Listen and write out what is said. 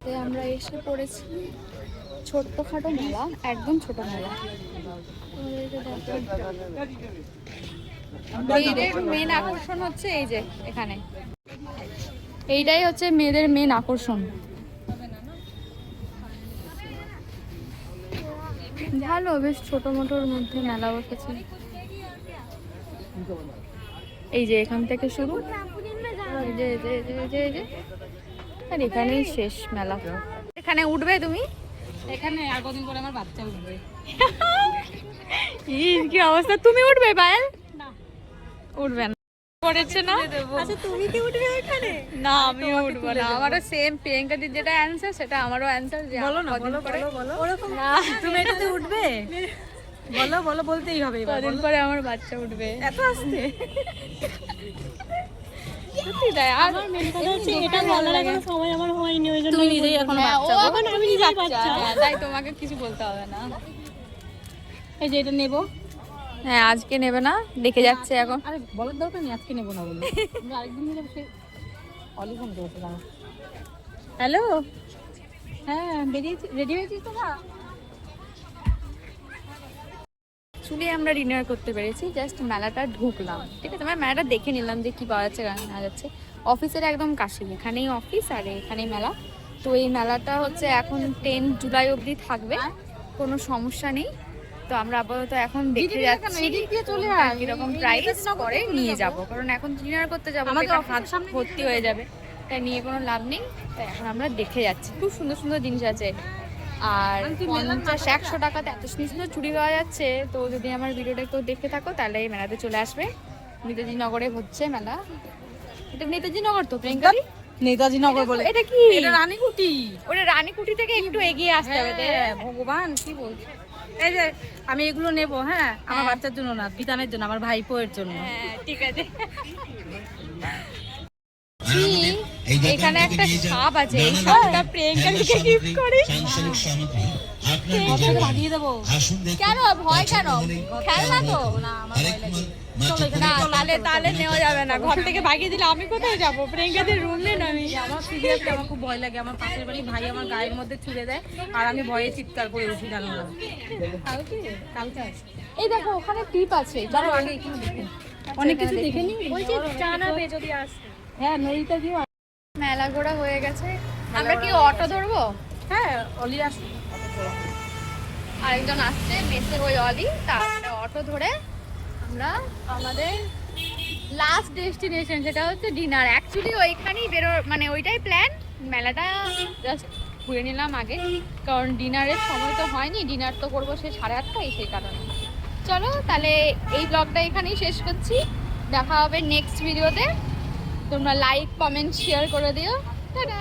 মেলাতে আমরা এসে পড়েছি। ছোট্টখাটো মেলা, একদম ছোট মেলা। মেয়েদের মেন আকর্ষণ হচ্ছে এই যে এখানে, এইটাই হচ্ছে মেয়েদের মেন আকর্ষণ। ভালো, বেশ ছোট মোটোর মধ্যে মেলা বসেছে। এই যে এখান থেকে শুরু, আর এখানেই শেষ মেলা। এখানে উঠবে তুমি? এখানে আর কদিন পরে আমার বাচ্চা উঠবে। কি অবস্থা, তুমি উঠবে পায়েল? না, উঠবে না। পড়েছে না? আচ্ছা তুমি কি উঠবে এখানে? না, আমিও উঠবো না। আমারও সেম প্রিয়াঙ্কা দির যেটা অ্যানসার সেটা আমারও অ্যানসার। বলো না, বলো বলো বলো। ওরকম না, তুমি এটাতে উঠবে? বলো বলো, বলতেই হবে। কদিন পরে আমার বাচ্চা উঠবে। এত আসতে? সত্যি তাই। আর আমার মেন কথা হচ্ছে এটা বলার কোনো সময় আমার হয়নি, ওই জন্য তুমি নিজেই এখন বাচ্চা। এখন আমি নিজেই বাচ্চা, তাই তোমাকে কিছু বলতে হবে না। এই যে এটা নেব। হ্যাঁ, আজকে নেবে না, দেখে যাচ্ছে এখন। আরে বলার দরকার নেই, আজকে নেব না বলে। আমরা আরেকদিন নিলে সে অলি ফোন করেছে। হ্যালো, হ্যাঁ বেরিয়েছি, রেডি হয়েছিস তোমরা? অ্যাকচুয়ালি আমরা ডিনার করতে পেরেছি, জাস্ট মেলাটা ঢুকলাম, ঠিক আছে। আমরা মেলাটা দেখে নিলাম যে কি পাওয়া যাচ্ছে না যাচ্ছে। অফিসের একদম কাছে, এখানেই অফিস আর এখানেই মেলা। তো এই মেলাটা হচ্ছে এখন 10 জুলাই অবধি থাকবে, কোনো সমস্যা নেই। তো আমরা আপাতত এখন দেখে যাচ্ছি কিরকম প্রাইস, পরে নিয়ে যাব, কারণ এখন ডিনার করতে যাবো, হাত ভর্তি হয়ে যাবে, তাই নিয়ে কোনো লাভ নেই। তাই এখন আমরা দেখে যাচ্ছি। খুব সুন্দর সুন্দর জিনিস আছে, আর 50-100 টাকাতে এত সুন্দর সুন্দর চুড়ি পাওয়া যাচ্ছে। তো যদি আমার ভিডিওটা একটু দেখে থাকো তাহলে এই মেলাতে চলে আসবে। নেতাজি নগরে হচ্ছে মেলা। এটা নেতাজি নগর তো প্রিয়াঙ্কা? নেতাজি নগর বলে। এটা কি? এটা রানীকুটি। ওটা রানীকুটি থেকে একটু এগিয়ে আসতে হবে। ভগবান কি বলছে। এই যে আমি এগুলো নেব, হ্যাঁ আমার বাচ্চার জন্য না, বিতানের জন্য, আমার ভাইপোয়ের জন্য। হ্যাঁ ঠিক আছে। এখানে একটা সাপ আছে, এই সাপটা প্রিয়াঙ্কাকে গিফট করি। লাগিয়ে দেবো। কেন ভয়, কেন খেলনা তো না? আমার ভয় লাগে না, তাহলে নেওয়া যাবে না। ঘর থেকে ভাগিয়ে দিলে আমি কোথায় যাবো? প্রিয়াঙ্কাদের রুম নেই না। আমি আমার সিরিয়াসলি আমার খুব ভয় লাগে। আমার পাশের বাড়ি ভাই আমার গায়ের মধ্যে ছুঁড়ে দেয় আর আমি ভয়ে চিৎকার করে উঠি। জানো না কালকে এই দেখো ওখানে টিপ আছে, ধরো আগে এখানে দেখুন, অনেক কিছু দেখে নিই। বলছি জানাবে যদি আসে। হ্যাঁ নদীটা দিও। মেলা ঘোরা হয়ে গেছে, আমরা কি অটো ধরবো? হ্যাঁ অলি আসবে, আরেকজন আসছে মেসের ওই অলি, তারপরে অটো ধরে আমরা আমাদের লাস্ট ডেস্টিনেশন, সেটা হচ্ছে ডিনার। অ্যাকচুয়ালি ওইখানেই মানে ওইটাই প্ল্যান। মেলাটা জাস্ট ঘুরে নিলাম আগে, কারণ ডিনারের সময় তো হয়নি। ডিনার তো করবো সে 8:30টায়, সেই কারণে। চলো তাহলে এই ব্লগটা এখানেই শেষ করছি, দেখা হবে নেক্সট ভিডিওতে। তোমরা লাইক কমেন্ট শেয়ার করে দিও। টাটা।